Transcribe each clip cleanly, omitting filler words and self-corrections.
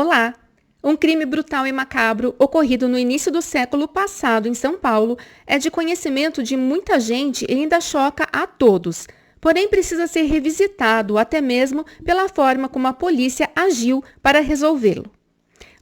Olá! Um crime brutal e macabro ocorrido no início do século passado em São Paulo é de conhecimento de muita gente e ainda choca a todos. Porém, precisa ser revisitado até mesmo pela forma como a polícia agiu para resolvê-lo.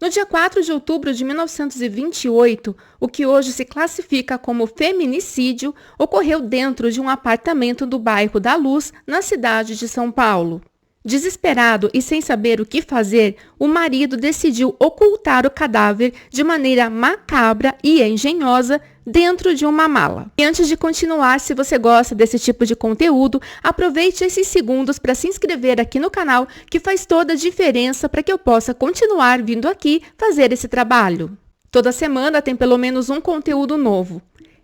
No dia 4 de outubro de 1928, o que hoje se classifica como feminicídio ocorreu dentro de um apartamento do bairro da Luz, na cidade de São Paulo. Desesperado e sem saber o que fazer, o marido decidiu ocultar o cadáver de maneira macabra e engenhosa dentro de uma mala. E antes de continuar, se você gosta desse tipo de conteúdo, aproveite esses segundos para se inscrever aqui no canal, que faz toda a diferença para que eu possa continuar vindo aqui fazer esse trabalho. Toda semana tem pelo menos um conteúdo novo.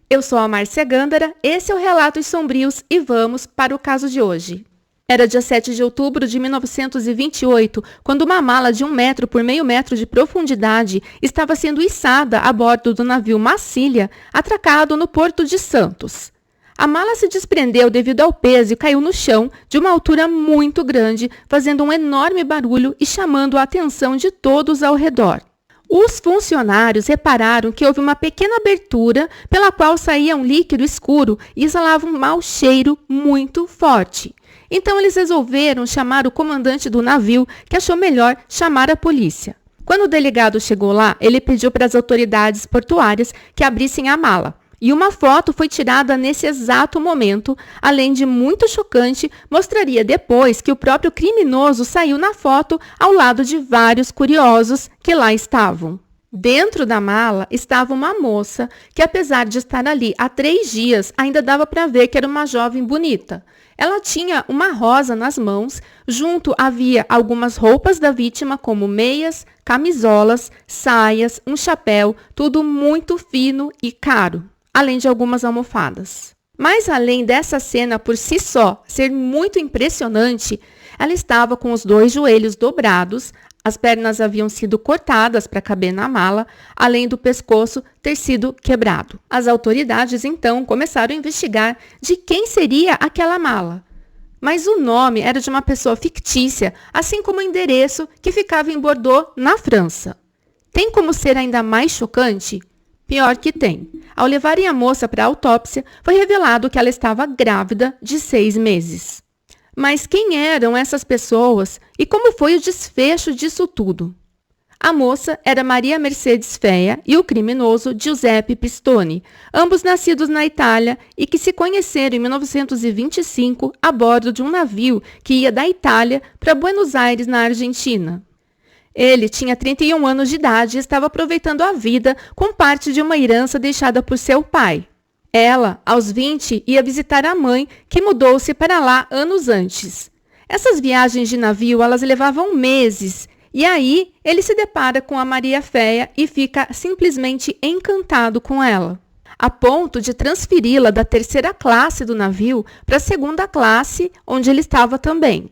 Eu sou a Márcia Gândara, esse é o Relatos Sombrios e vamos para o caso de hoje. Era dia 7 de outubro de 1928, quando uma mala de 1 metro por meio metro de profundidade estava sendo içada a bordo do navio Massilia, atracado no Porto de Santos. A mala se desprendeu devido ao peso e caiu no chão de uma altura muito grande, fazendo um enorme barulho e chamando a atenção de todos ao redor. Os funcionários repararam que houve uma pequena abertura pela qual saía um líquido escuro e exalava um mau cheiro muito forte. Então eles resolveram chamar o comandante do navio, que achou melhor chamar a polícia. Quando o delegado chegou lá, ele pediu para as autoridades portuárias que abrissem a mala. E uma foto foi tirada nesse exato momento, além de muito chocante, mostraria depois que o próprio criminoso saiu na foto ao lado de vários curiosos que lá estavam. Dentro da mala estava uma moça que, apesar de estar ali há 3 dias, ainda dava para ver que era uma jovem bonita. Ela tinha uma rosa nas mãos, junto havia algumas roupas da vítima, como meias, camisolas, saias, um chapéu, tudo muito fino e caro, além de algumas almofadas. Mas além dessa cena por si só ser muito impressionante, ela estava com os 2 joelhos dobrados, as pernas haviam sido cortadas para caber na mala, além do pescoço ter sido quebrado. As autoridades, então, começaram a investigar de quem seria aquela mala. Mas o nome era de uma pessoa fictícia, assim como o endereço que ficava em Bordeaux, na França. Tem como ser ainda mais chocante? Pior que tem. Ao levarem a moça para a autópsia, foi revelado que ela estava grávida de 6 meses. Mas quem eram essas pessoas e como foi o desfecho disso tudo? A moça era Maria Mercedes Feia e o criminoso Giuseppe Pistone, ambos nascidos na Itália e que se conheceram em 1925 a bordo de um navio que ia da Itália para Buenos Aires, na Argentina. Ele tinha 31 anos de idade e estava aproveitando a vida com parte de uma herança deixada por seu pai. Ela, aos 20, ia visitar a mãe, que mudou-se para lá anos antes. Essas viagens de navio, elas levavam meses, e aí ele se depara com a Maria Feia e fica simplesmente encantado com ela, a ponto de transferi-la da 3ª classe do navio para a 2ª classe, onde ele estava também.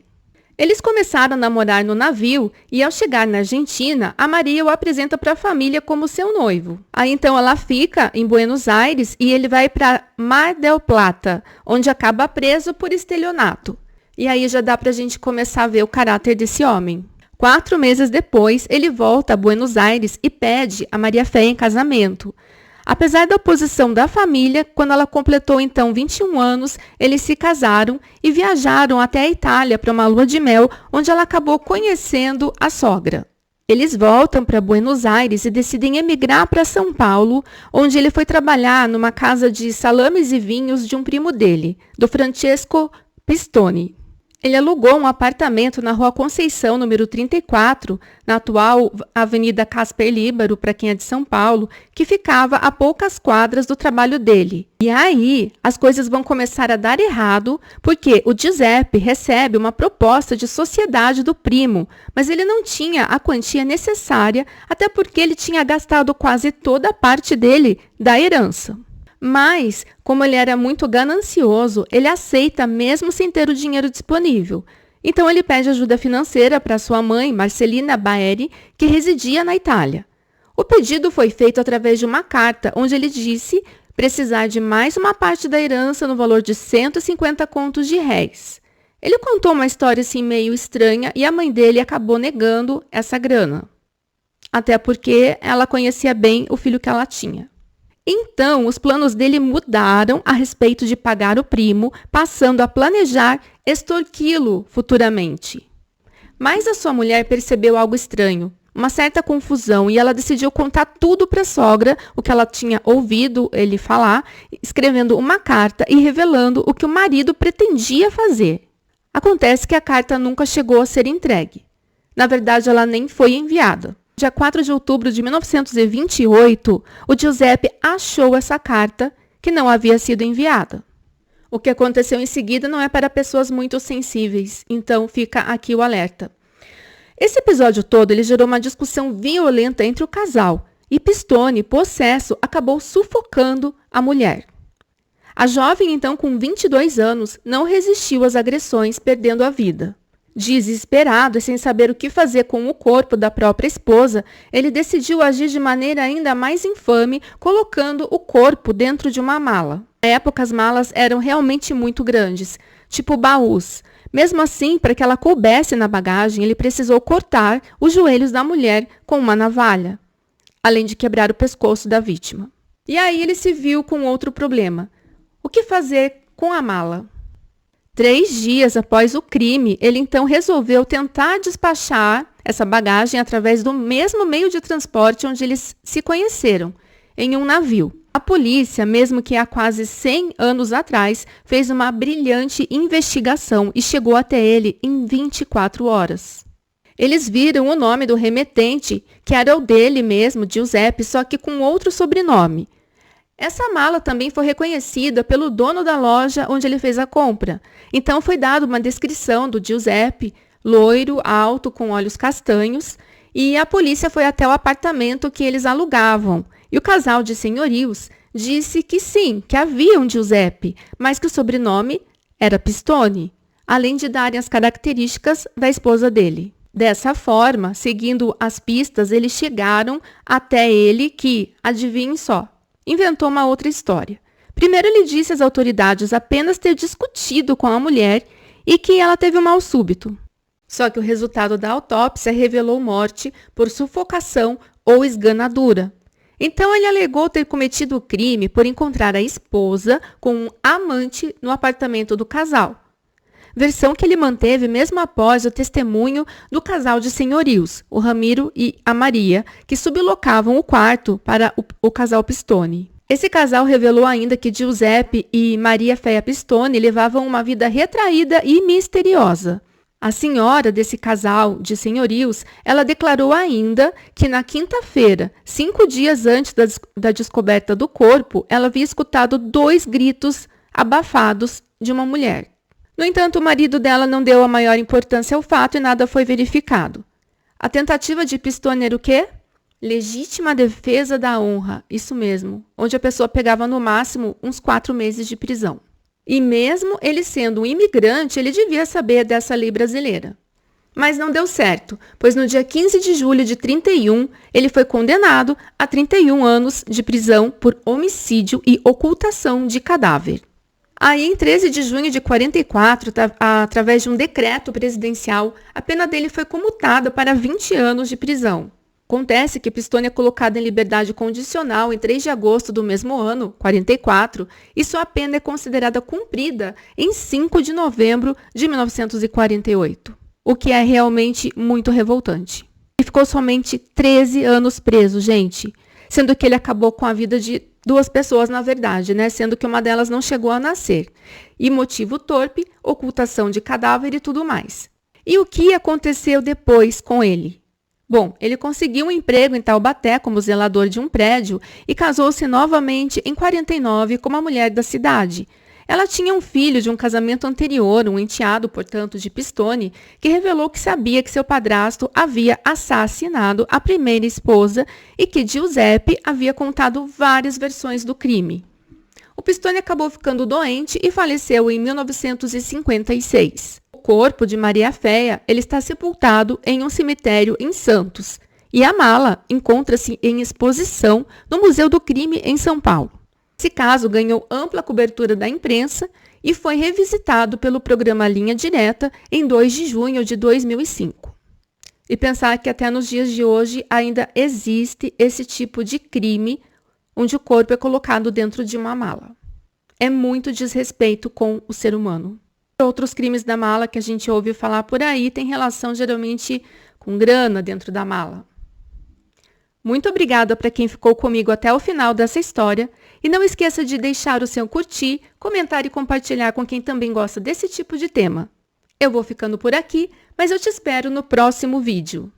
Eles começaram a namorar no navio e, ao chegar na Argentina, a Maria o apresenta para a família como seu noivo. Aí, então, ela fica em Buenos Aires e ele vai para Mar del Plata, onde acaba preso por estelionato. E aí já dá para a gente começar a ver o caráter desse homem. 4 meses depois, ele volta a Buenos Aires e pede a Maria Feia em casamento. Apesar da oposição da família, quando ela completou então 21 anos, eles se casaram e viajaram até a Itália para uma lua de mel, onde ela acabou conhecendo a sogra. Eles voltam para Buenos Aires e decidem emigrar para São Paulo, onde ele foi trabalhar numa casa de salames e vinhos de um primo dele, do Francesco Pistone. Ele alugou um apartamento na Rua Conceição, número 34, na atual Avenida Casper Líbero, para quem é de São Paulo, que ficava a poucas quadras do trabalho dele. E aí, as coisas vão começar a dar errado, porque o Giuseppe recebe uma proposta de sociedade do primo, mas ele não tinha a quantia necessária, até porque ele tinha gastado quase toda a parte dele da herança. Mas, como ele era muito ganancioso, ele aceita mesmo sem ter o dinheiro disponível. Então ele pede ajuda financeira para sua mãe, Marcelina Baeri, que residia na Itália. O pedido foi feito através de uma carta, onde ele disse precisar de mais uma parte da herança no valor de 150 contos de réis. Ele contou uma história assim meio estranha e a mãe dele acabou negando essa grana. até porque ela conhecia bem o filho que ela tinha. Então, os planos dele mudaram a respeito de pagar o primo, passando a planejar extorquí-lo futuramente. Mas a sua mulher percebeu algo estranho, uma certa confusão, e ela decidiu contar tudo para a sogra, o que ela tinha ouvido ele falar, escrevendo uma carta e revelando o que o marido pretendia fazer. Acontece que a carta nunca chegou a ser entregue. Na verdade, ela nem foi enviada. Dia 4 de outubro de 1928, o Giuseppe achou essa carta que não havia sido enviada. O que aconteceu em seguida não é para pessoas muito sensíveis, então fica aqui o alerta. Esse episódio todo ele gerou uma discussão violenta entre o casal e Pistone, possesso, acabou sufocando a mulher. A jovem, então, com 22 anos, não resistiu às agressões, perdendo a vida. Desesperado e sem saber o que fazer com o corpo da própria esposa, ele decidiu agir de maneira ainda mais infame, colocando o corpo dentro de uma mala. Na época, as malas eram realmente muito grandes, tipo baús. Mesmo assim, para que ela coubesse na bagagem, ele precisou cortar os joelhos da mulher com uma navalha, além de quebrar o pescoço da vítima. E aí ele se viu com outro problema. O que fazer com a mala? 3 dias após o crime, ele então resolveu tentar despachar essa bagagem através do mesmo meio de transporte onde eles se conheceram, em um navio. A polícia, mesmo que há quase 100 anos atrás, fez uma brilhante investigação e chegou até ele em 24 horas. Eles viram o nome do remetente, que era o dele mesmo, Giuseppe, só que com outro sobrenome. Essa mala também foi reconhecida pelo dono da loja onde ele fez a compra. Então foi dada uma descrição do Giuseppe, loiro, alto, com olhos castanhos, e a polícia foi até o apartamento que eles alugavam. E o casal de senhorios disse que sim, que havia um Giuseppe, mas que o sobrenome era Pistone, além de darem as características da esposa dele. Dessa forma, seguindo as pistas, eles chegaram até ele que, adivinhem só, inventou uma outra história. Primeiro ele disse às autoridades apenas ter discutido com a mulher e que ela teve um mal súbito. Só que o resultado da autópsia revelou morte por sufocação ou esganadura. Então ele alegou ter cometido o crime por encontrar a esposa com um amante no apartamento do casal. Versão que ele manteve mesmo após o testemunho do casal de senhorios, o Ramiro e a Maria, que sublocavam o quarto para o casal Pistone. Esse casal revelou ainda que Giuseppe e Maria Feia Pistone levavam uma vida retraída e misteriosa. A senhora desse casal de senhorios, ela declarou ainda que na quinta-feira, 5 dias antes da descoberta do corpo, ela havia escutado 2 gritos abafados de uma mulher. No entanto, o marido dela não deu a maior importância ao fato e nada foi verificado. A tentativa de Pistone era o quê? Legítima defesa da honra, isso mesmo, onde a pessoa pegava no máximo uns 4 meses de prisão. E mesmo ele sendo um imigrante, ele devia saber dessa lei brasileira. Mas não deu certo, pois no dia 15 de julho de 31, ele foi condenado a 31 anos de prisão por homicídio e ocultação de cadáver. Aí, em 13 de junho de 44, através de um decreto presidencial, a pena dele foi comutada para 20 anos de prisão. Acontece que Pistone é colocado em liberdade condicional em 3 de agosto do mesmo ano, 44, e sua pena é considerada cumprida em 5 de novembro de 1948, o que é realmente muito revoltante. Ele ficou somente 13 anos preso, gente, sendo que ele acabou com a vida de 2 pessoas, na verdade, né? Sendo que uma delas não chegou a nascer. E motivo torpe, ocultação de cadáver e tudo mais. E o que aconteceu depois com ele? Bom, ele conseguiu um emprego em Taubaté como zelador de um prédio e casou-se novamente em 49 com uma mulher da cidade. Ela tinha um filho de um casamento anterior, um enteado, portanto, de Pistone, que revelou que sabia que seu padrasto havia assassinado a primeira esposa e que Giuseppe havia contado várias versões do crime. O Pistone acabou ficando doente e faleceu em 1956. O corpo de Maria Feia ele está sepultado em um cemitério em Santos e a mala encontra-se em exposição no Museu do Crime em São Paulo. Esse caso ganhou ampla cobertura da imprensa e foi revisitado pelo programa Linha Direta em 2 de junho de 2005. E pensar que até nos dias de hoje ainda existe esse tipo de crime onde o corpo é colocado dentro de uma mala. É muito desrespeito com o ser humano. Outros crimes da mala que a gente ouve falar por aí têm relação geralmente com grana dentro da mala. Muito obrigada para quem ficou comigo até o final dessa história e não esqueça de deixar o seu curtir, comentar e compartilhar com quem também gosta desse tipo de tema. Eu vou ficando por aqui, mas eu te espero no próximo vídeo.